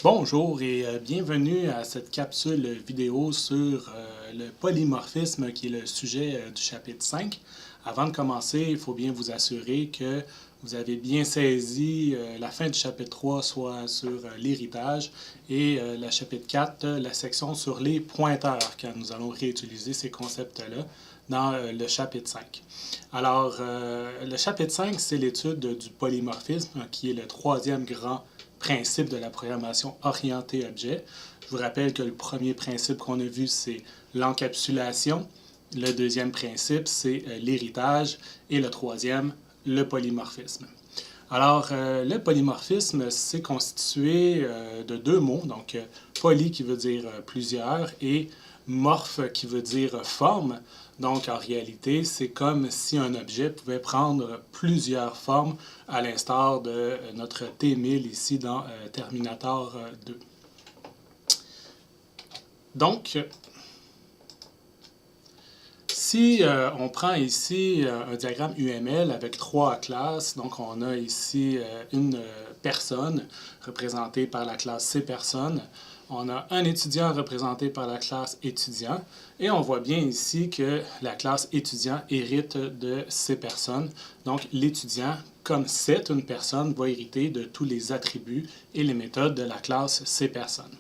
Bonjour et bienvenue à cette capsule vidéo sur le polymorphisme qui est le sujet du chapitre 5. Avant de commencer, il faut bien vous assurer que vous avez bien saisi la fin du chapitre 3, soit sur l'héritage, et le chapitre 4, la section sur les pointeurs, car nous allons réutiliser ces concepts-là dans le chapitre 5. Alors, le chapitre 5, c'est l'étude du polymorphisme, qui est le troisième grand principe de la programmation orientée objet. Je vous rappelle que le premier principe qu'on a vu, c'est l'encapsulation. Le deuxième principe, c'est l'héritage. Et le troisième, le polymorphisme. Alors, le polymorphisme, c'est constitué de deux mots. Donc, poly qui veut dire plusieurs et morphe qui veut dire forme. Donc, en réalité, c'est comme si un objet pouvait prendre plusieurs formes, à l'instar de notre T-1000 ici dans Terminator 2. Donc, si on prend ici un diagramme UML avec trois classes, donc on a ici une personne représentée par la classe C-personne, on a un étudiant représenté par la classe étudiant, et on voit bien ici que la classe étudiant hérite de C-personne. Donc l'étudiant, comme c'est une personne, va hériter de tous les attributs et les méthodes de la classe C-personne.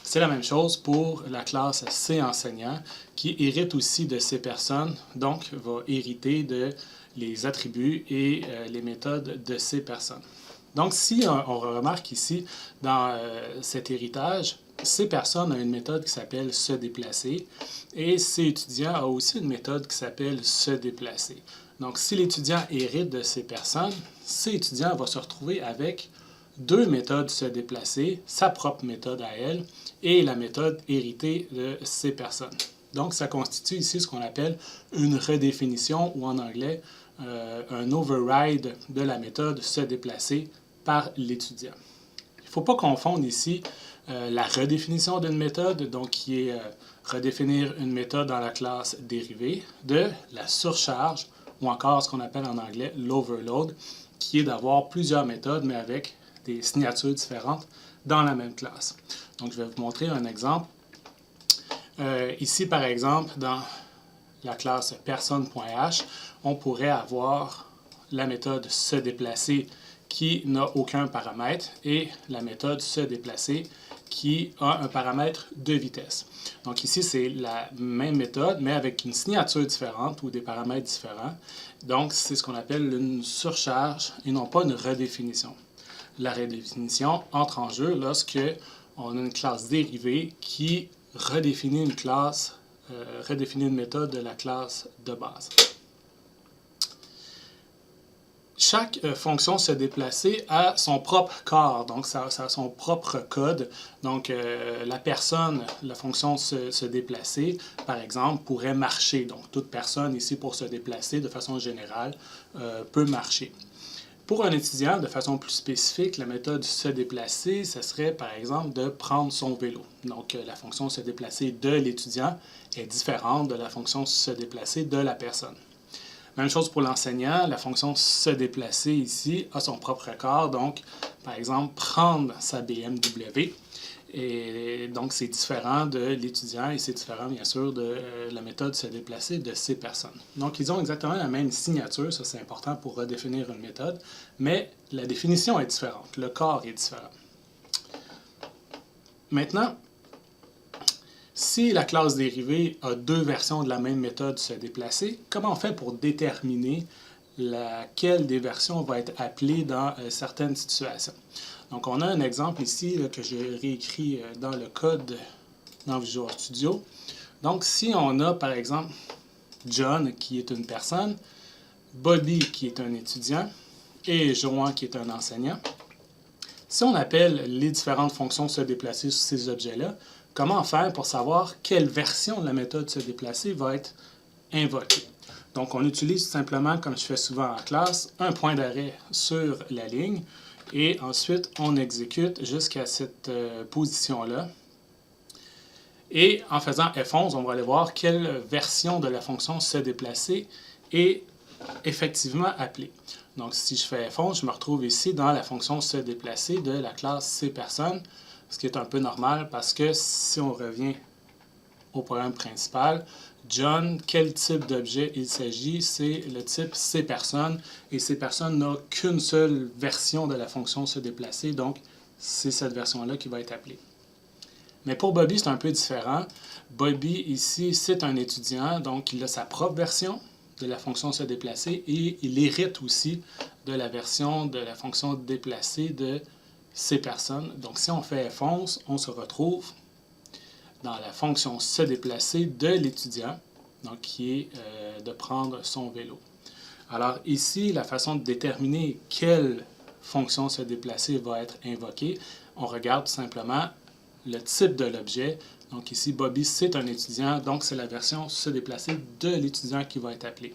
C'est la même chose pour la classe C-enseignant, qui hérite aussi de C-personne, donc va hériter de les attributs et les méthodes de C-personne. Donc, si on remarque ici, dans cet héritage, C-personne a une méthode qui s'appelle se déplacer, et C-étudiant a aussi une méthode qui s'appelle se déplacer. Donc, si l'étudiant hérite de C-personne, C-étudiant va se retrouver avec deux méthodes se déplacer, sa propre méthode à elle, et la méthode héritée de C-personne. Donc, ça constitue ici ce qu'on appelle une redéfinition, ou en anglais, un override de la méthode se déplacer par l'étudiant. Il ne faut pas confondre ici la redéfinition d'une méthode, donc qui est redéfinir une méthode dans la classe dérivée, de la surcharge, ou encore ce qu'on appelle en anglais l'overload, qui est d'avoir plusieurs méthodes, mais avec des signatures différentes dans la même classe. Donc, je vais vous montrer un exemple. Ici, par exemple, dans la classe personne.h, on pourrait avoir la méthode se déplacer qui n'a aucun paramètre et la méthode se déplacer qui a un paramètre de vitesse. Donc ici, c'est la même méthode, mais avec une signature différente ou des paramètres différents. Donc, c'est ce qu'on appelle une surcharge et non pas une redéfinition. La redéfinition entre en jeu lorsque on a une classe dérivée qui redéfinit une classe, redéfinit une méthode de la classe de base. Chaque fonction se déplacer a son propre corps, donc ça a son propre code. Donc la personne, la fonction se déplacer, par exemple, pourrait marcher. Donc toute personne ici pour se déplacer de façon générale peut marcher. Pour un étudiant, de façon plus spécifique, la méthode se déplacer, ce serait par exemple de prendre son vélo. Donc la fonction se déplacer de l'étudiant est différente de la fonction se déplacer de la personne. Même chose pour l'enseignant, la fonction se déplacer ici a son propre corps, donc par exemple prendre sa BMW. Et donc c'est différent de l'étudiant et c'est différent bien sûr de la méthode se déplacer de ces personnes. Donc ils ont exactement la même signature, ça c'est important pour redéfinir une méthode, mais la définition est différente, le corps est différent. Maintenant, si la classe dérivée a deux versions de la même méthode se déplacer, comment on fait pour déterminer laquelle des versions va être appelée dans certaines situations? Donc, on a un exemple ici là, que j'ai réécrit dans le code dans Visual Studio. Donc, si on a, par exemple, John qui est une personne, Bobby qui est un étudiant et Johan qui est un enseignant, si on appelle les différentes fonctions se déplacer sur ces objets-là, comment faire pour savoir quelle version de la méthode se déplacer va être invoquée? Donc, on utilise tout simplement, comme je fais souvent en classe, un point d'arrêt sur la ligne et ensuite on exécute jusqu'à cette position-là. Et en faisant F11, on va aller voir quelle version de la fonction se déplacer est effectivement appelée. Donc, si je fais F11, je me retrouve ici dans la fonction se déplacer de la classe C personne. ce qui est un peu normal parce que si on revient au programme principal, John, quel type d'objet il s'agit? C'est le type cPerson, et cPerson n'a qu'une seule version de la fonction se déplacer, donc c'est cette version-là qui va être appelée. Mais pour Bobby, c'est un peu différent. Bobby, ici, c'est un étudiant, donc il a sa propre version de la fonction se déplacer et il hérite aussi de la version de la fonction déplacer de cPerson. Donc si on fait F11, on se retrouve dans la fonction se déplacer de l'étudiant, donc qui est de prendre son vélo. Alors ici, la façon de déterminer quelle fonction se déplacer va être invoquée, on regarde tout simplement le type de l'objet. Donc ici, Bobby, c'est un étudiant, donc c'est la version se déplacer de l'étudiant qui va être appelée.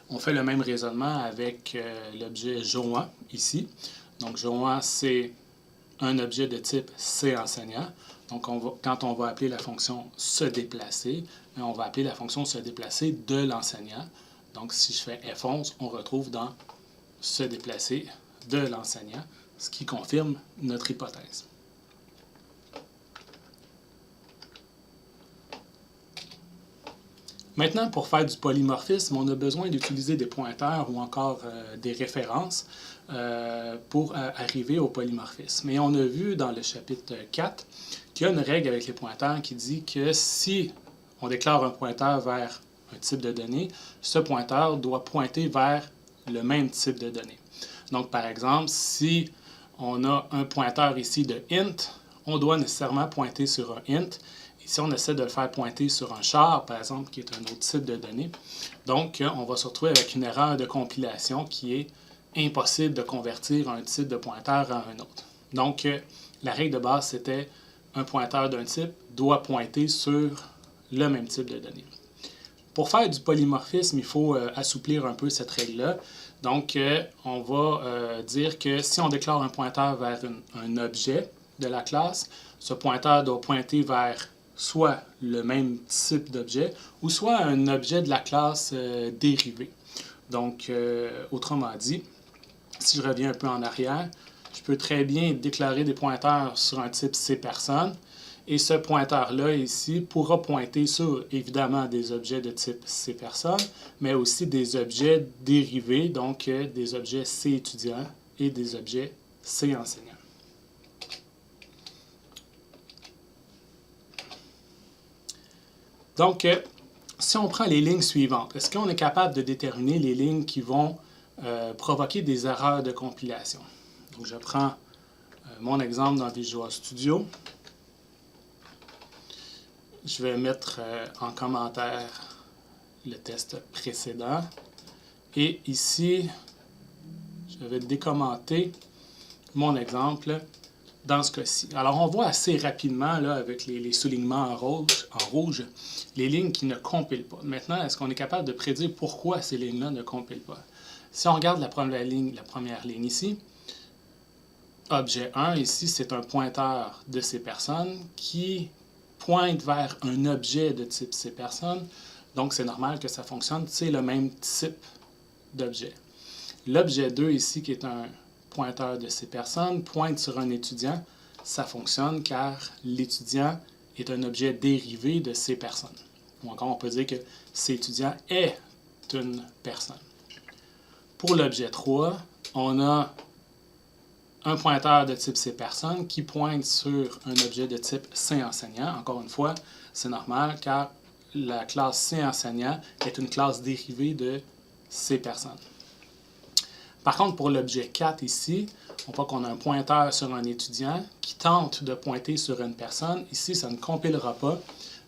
On fait le même raisonnement avec l'objet Johan ici. Donc Johan, c'est un objet de type cEnseignant. Donc quand on va appeler la fonction se déplacer, on va appeler la fonction se déplacer de l'enseignant. Donc si je fais F11, on retrouve dans se déplacer de l'enseignant, ce qui confirme notre hypothèse. Maintenant, pour faire du polymorphisme, on a besoin d'utiliser des pointeurs ou encore des références pour arriver au polymorphisme. Et on a vu dans le chapitre 4 qu'il y a une règle avec les pointeurs qui dit que si on déclare un pointeur vers un type de données, ce pointeur doit pointer vers le même type de données. Donc, par exemple, si on a un pointeur ici de int, on doit nécessairement pointer sur un int. Et si on essaie de le faire pointer sur un char, par exemple, qui est un autre type de données, donc on va se retrouver avec une erreur de compilation qui est impossible de convertir un type de pointeur à un autre. Donc, la règle de base, c'était un pointeur d'un type doit pointer sur le même type de données. Pour faire du polymorphisme, il faut assouplir un peu cette règle-là. Donc, on va dire que si on déclare un pointeur vers un objet de la classe, ce pointeur doit pointer vers soit le même type d'objet ou soit un objet de la classe dérivée. Donc, autrement dit, si je reviens un peu en arrière, je peux très bien déclarer des pointeurs sur un type cPerson. Et ce pointeur-là ici pourra pointer sur, évidemment, des objets de type cPerson, mais aussi des objets dérivés, donc des objets cÉtudiant et des objets cEnseignant. Donc, si on prend les lignes suivantes, est-ce qu'on est capable de déterminer les lignes qui vont provoquer des erreurs de compilation? Donc, je prends mon exemple dans Visual Studio. Je vais mettre en commentaire le test précédent. Et ici, je vais décommenter mon exemple dans ce cas-ci. Alors, on voit assez rapidement, là, avec les soulignements en rouge, les lignes qui ne compilent pas. Maintenant, est-ce qu'on est capable de prédire pourquoi ces lignes-là ne compilent pas? Si on regarde la première ligne ici, objet 1, ici, c'est un pointeur de cPerson qui pointe vers un objet de type cPerson. Donc, c'est normal que ça fonctionne. C'est le même type d'objet. L'objet 2 ici, qui est un pointeur de cPerson, pointe sur un étudiant. Ça fonctionne car l'étudiant est un objet dérivé de cPerson. Ou encore, on peut dire que cÉtudiant est une personne. Pour l'objet 3, on a un pointeur de type cPerson qui pointe sur un objet de type cEnseignant. Encore une fois, c'est normal car la classe cEnseignant est une classe dérivée de cPerson. Par contre, pour l'objet 4 ici, on voit qu'on a un pointeur sur un étudiant qui tente de pointer sur une personne. Ici, ça ne compilera pas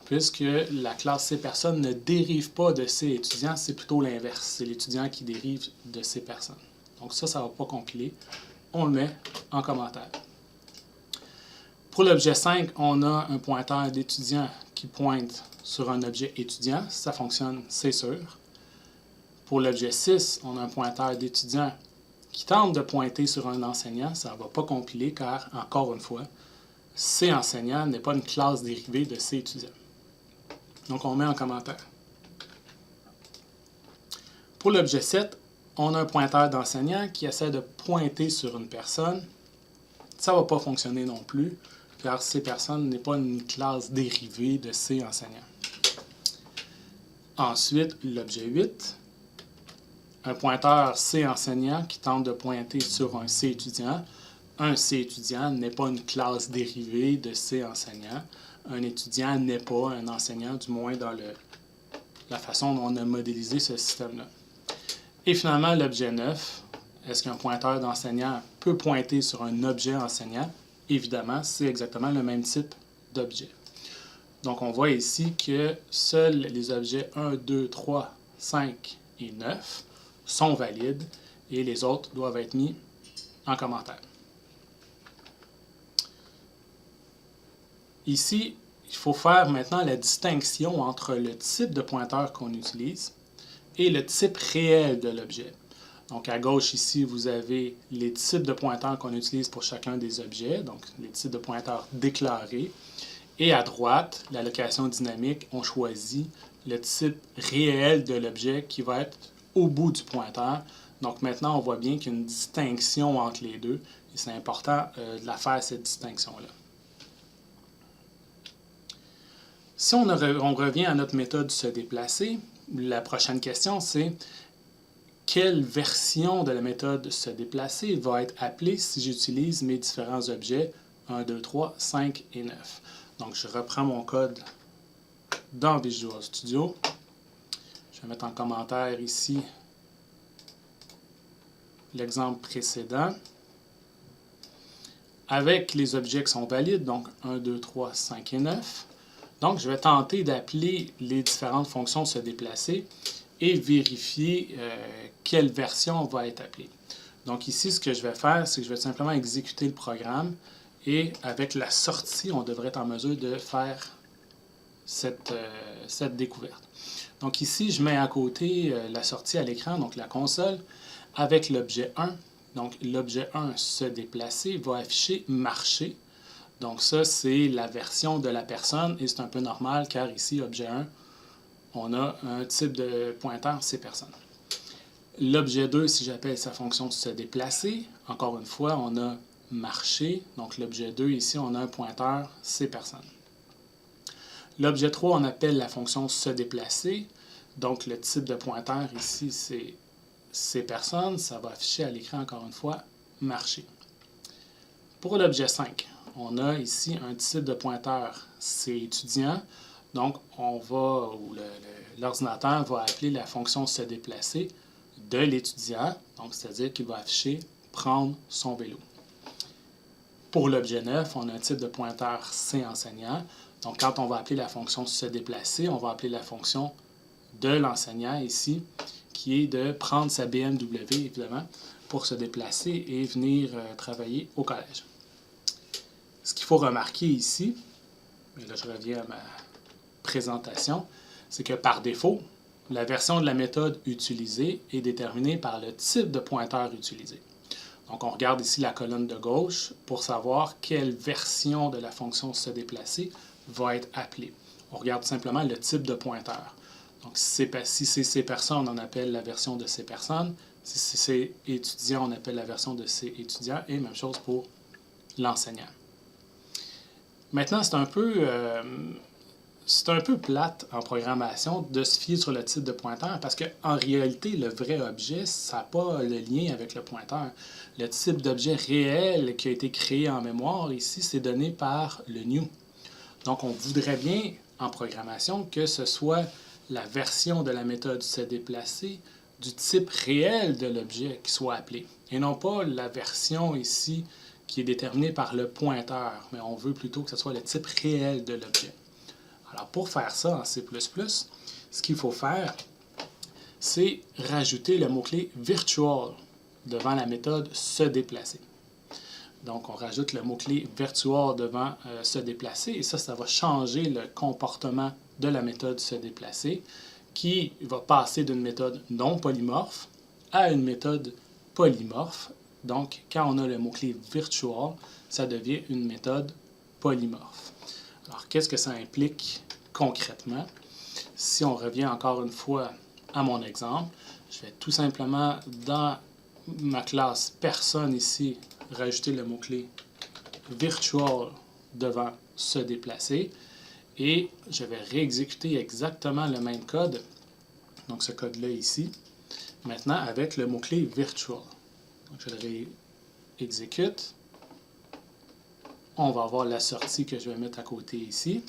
puisque la classe cPerson ne dérive pas de cÉtudiant, c'est plutôt l'inverse. C'est l'étudiant qui dérive de cPerson. Donc ça ne va pas compiler. On le met en commentaire. Pour l'objet 5, on a un pointeur d'étudiant qui pointe sur un objet étudiant. Ça fonctionne, c'est sûr. Pour l'objet 6, on a un pointeur d'étudiant qui tente de pointer sur un enseignant. Ça ne va pas compiler car, encore une fois, cEnseignant n'est pas une classe dérivée de cÉtudiant. Donc, on met en commentaire. Pour l'objet 7, on a un pointeur d'enseignant qui essaie de pointer sur une personne. ça ne va pas fonctionner non plus, car cPerson n'est pas une classe dérivée de cEnseignant. Ensuite, l'objet 8, un pointeur cEnseignant qui tente de pointer sur un cÉtudiant. Un cÉtudiant n'est pas une classe dérivée de cEnseignant. Un étudiant n'est pas un enseignant, du moins dans la façon dont on a modélisé ce système-là. Et finalement, l'objet 9, est-ce qu'un pointeur d'enseignant peut pointer sur un objet enseignant? Évidemment, c'est exactement le même type d'objet. Donc, on voit ici que seuls les objets 1, 2, 3, 5 et 9 sont valides et les autres doivent être mis en commentaire. Ici, il faut faire maintenant la distinction entre le type de pointeur qu'on utilise et le type réel de l'objet. Donc, à gauche, ici, vous avez les types de pointeurs qu'on utilise pour chacun des objets, donc les types de pointeurs déclarés. Et à droite, l'allocation dynamique, on choisit le type réel de l'objet qui va être au bout du pointeur. Donc, maintenant, on voit bien qu'il y a une distinction entre les deux et c'est important de la faire, cette distinction-là. Si on revient à notre méthode se déplacer, la prochaine question, c'est quelle version de la méthode se déplacer va être appelée si j'utilise mes différents objets 1, 2, 3, 5 et 9. Donc, je reprends mon code dans Visual Studio. Je vais mettre en commentaire ici l'exemple précédent avec les objets qui sont valides, donc 1, 2, 3, 5 et 9. Donc, je vais tenter d'appeler les différentes fonctions se déplacer et vérifier quelle version va être appelée. Donc ici, ce que je vais faire, c'est que je vais simplement exécuter le programme et avec la sortie, on devrait être en mesure de faire cette découverte. Donc ici, je mets à côté la sortie à l'écran, donc la console, avec l'objet 1. Donc l'objet 1 se déplacer va afficher marcher. Donc ça, c'est la version de la personne et c'est un peu normal car ici, objet 1, on a un type de pointeur cPerson. L'objet 2, si j'appelle sa fonction se déplacer, encore une fois, on a marcher. Donc l'objet 2, ici, on a un pointeur cPerson. L'objet 3, on appelle la fonction se déplacer. Donc le type de pointeur ici, c'est cPerson. Ça va afficher à l'écran, encore une fois, marcher. Pour l'objet 5, on a ici un type de pointeur cÉtudiant. Donc, l'ordinateur va appeler la fonction se déplacer de l'étudiant, donc c'est-à-dire qu'il va afficher prendre son vélo. Pour l'objet 9, on a un type de pointeur cEnseignant. Donc, quand on va appeler la fonction se déplacer, on va appeler la fonction de l'enseignant ici, qui est de prendre sa BMW, évidemment, pour se déplacer et venir travailler au collège. Ce qu'il faut remarquer ici, et là je reviens à ma présentation, c'est que par défaut, la version de la méthode utilisée est déterminée par le type de pointeur utilisé. Donc, on regarde ici la colonne de gauche pour savoir quelle version de la fonction se déplacer va être appelée. On regarde simplement le type de pointeur. Donc, si c'est cPerson, on appelle la version de cPerson. Si c'est étudiant, on appelle la version de cÉtudiant. Et même chose pour l'enseignant. Maintenant, c'est un peu plate en programmation de se fier sur le type de pointeur parce qu'en réalité, le vrai objet, ça n'a pas le lien avec le pointeur. Le type d'objet réel qui a été créé en mémoire ici, c'est donné par le new. Donc, on voudrait bien en programmation que ce soit la version de la méthode se déplacer du type réel de l'objet qui soit appelé et non pas la version ici qui est déterminée par le pointeur, mais on veut plutôt que ce soit le type réel de l'objet. Alors, pour faire ça en C++, ce qu'il faut faire, c'est rajouter le mot-clé virtual devant la méthode se déplacer. Donc, on rajoute le mot-clé virtual devant se déplacer et ça va changer le comportement de la méthode se déplacer qui va passer d'une méthode non polymorphe à une méthode polymorphe. Donc, quand on a le mot-clé virtual, ça devient une méthode polymorphe. Alors, qu'est-ce que ça implique concrètement? Si on revient encore une fois à mon exemple, je vais tout simplement, dans ma classe personne ici, rajouter le mot-clé virtual devant se déplacer et je vais réexécuter exactement le même code, donc ce code-là ici, maintenant avec le mot-clé virtual. Donc je le réexécute. On va avoir la sortie que je vais mettre à côté ici.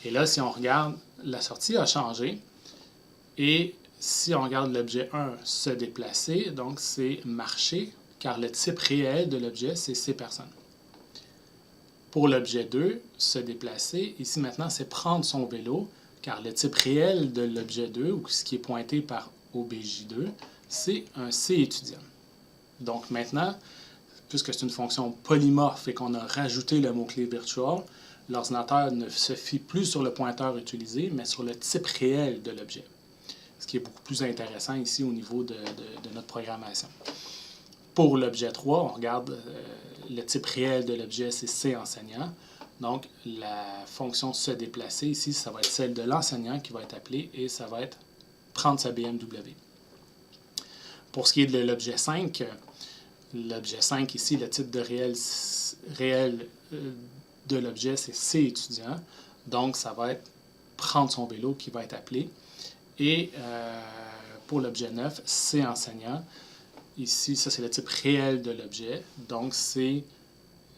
Et là, si on regarde, la sortie a changé. Et si on regarde l'objet 1 se déplacer, donc c'est marcher, car le type réel de l'objet, c'est ces personnes. Pour l'objet 2, se déplacer, ici maintenant, c'est prendre son vélo, car le type réel de l'objet 2, ou ce qui est pointé par OBJ2, c'est un C étudiant. Donc maintenant, puisque c'est une fonction polymorphe et qu'on a rajouté le mot-clé virtual, l'ordinateur ne se fie plus sur le pointeur utilisé, mais sur le type réel de l'objet. Ce qui est beaucoup plus intéressant ici au niveau de notre programmation. Pour l'objet 3, on regarde le type réel de l'objet, c'est C enseignant. Donc, la fonction se déplacer ici, ça va être celle de l'enseignant qui va être appelée et ça va être prendre sa BMW. Pour ce qui est de l'objet 5 ici, le type de réel de l'objet, c'est C étudiant. Donc, ça va être prendre son vélo qui va être appelé. Et pour l'objet 9, C enseignant. Ici, ça c'est le type réel de l'objet. Donc, c'est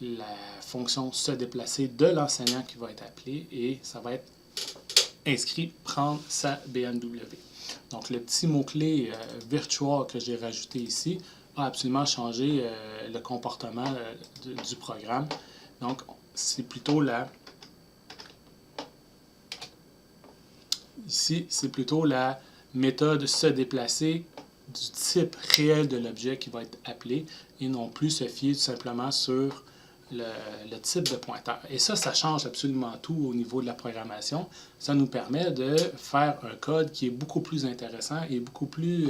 la fonction se déplacer de l'enseignant qui va être appelée et ça va être inscrit prendre sa BMW. Donc, le petit mot-clé virtual que j'ai rajouté ici a absolument changé le comportement du programme. Donc, c'est plutôt ici, c'est plutôt la méthode se déplacer du type réel de l'objet qui va être appelé et non plus se fier tout simplement sur le type de pointeur. Et ça change absolument tout au niveau de la programmation. Ça nous permet de faire un code qui est beaucoup plus intéressant et beaucoup plus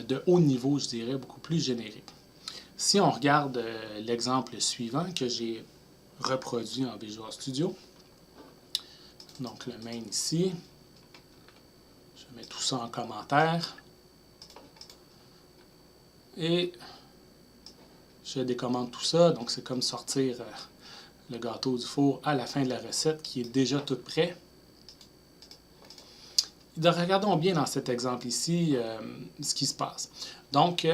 de haut niveau, je dirais, beaucoup plus générique. Si on regarde l'exemple suivant que j'ai reproduit en Visual Studio, donc le main ici, je mets tout ça en commentaire et je décommande tout ça. Donc c'est comme sortir le gâteau du four à la fin de la recette qui est déjà toute prête. Regardons bien dans cet exemple ici ce qui se passe. Donc,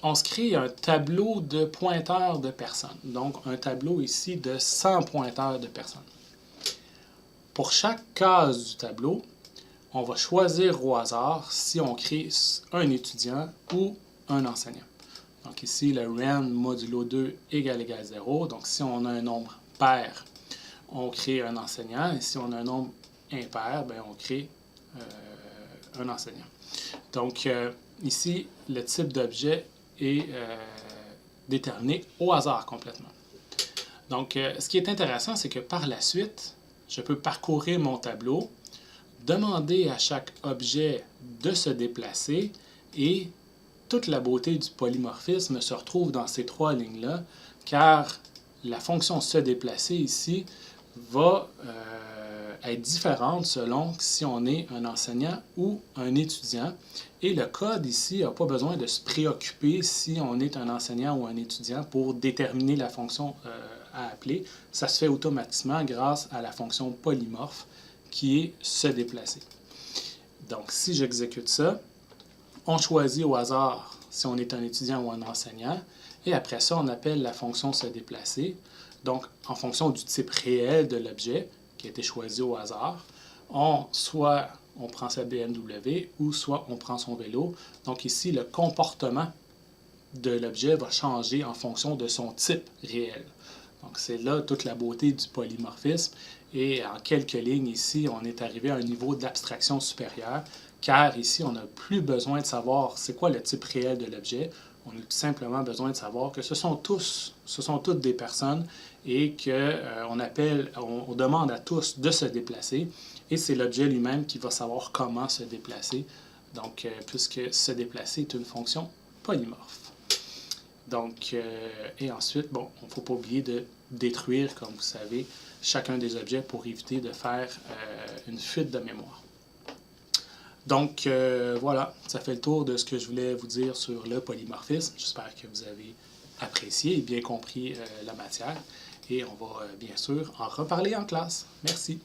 on se crée un tableau de pointeurs de personnes. Donc, un tableau ici de 100 pointeurs de personnes. Pour chaque case du tableau, on va choisir au hasard si on crée un étudiant ou un enseignant. Donc ici, le ren modulo 2 égale 0. Donc, si on a un nombre pair, on crée un enseignant. Et si on a un nombre impair, bien, on crée un enseignant. Donc, ici, le type d'objet est déterminé au hasard complètement. Donc, ce qui est intéressant, c'est que par la suite, je peux parcourir mon tableau, demander à chaque objet de se déplacer et toute la beauté du polymorphisme se retrouve dans ces trois lignes-là, car la fonction se déplacer ici va être différente selon si on est un enseignant ou un étudiant. Et le code ici n'a pas besoin de se préoccuper si on est un enseignant ou un étudiant pour déterminer la fonction à appeler. Ça se fait automatiquement grâce à la fonction polymorphe qui est se déplacer. Donc, si j'exécute ça, on choisit au hasard si on est un étudiant ou un enseignant. Et après ça, on appelle la fonction se déplacer. Donc, en fonction du type réel de l'objet qui a été choisi au hasard, soit on prend sa BMW ou soit on prend son vélo. Donc ici, le comportement de l'objet va changer en fonction de son type réel. Donc c'est là toute la beauté du polymorphisme. Et en quelques lignes ici, on est arrivé à un niveau d'abstraction supérieur, car ici, on n'a plus besoin de savoir c'est quoi le type réel de l'objet. On a tout simplement besoin de savoir que ce sont toutes des personnes et qu'on demande à tous de se déplacer. Et c'est l'objet lui-même qui va savoir comment se déplacer. Donc, puisque se déplacer est une fonction polymorphe. Donc, et ensuite, bon, il ne faut pas oublier de détruire, comme vous savez, chacun des objets pour éviter de faire une fuite de mémoire. Donc, voilà, ça fait le tour de ce que je voulais vous dire sur le polymorphisme. J'espère que vous avez apprécié et bien compris la matière. Et on va bien sûr en reparler en classe. Merci.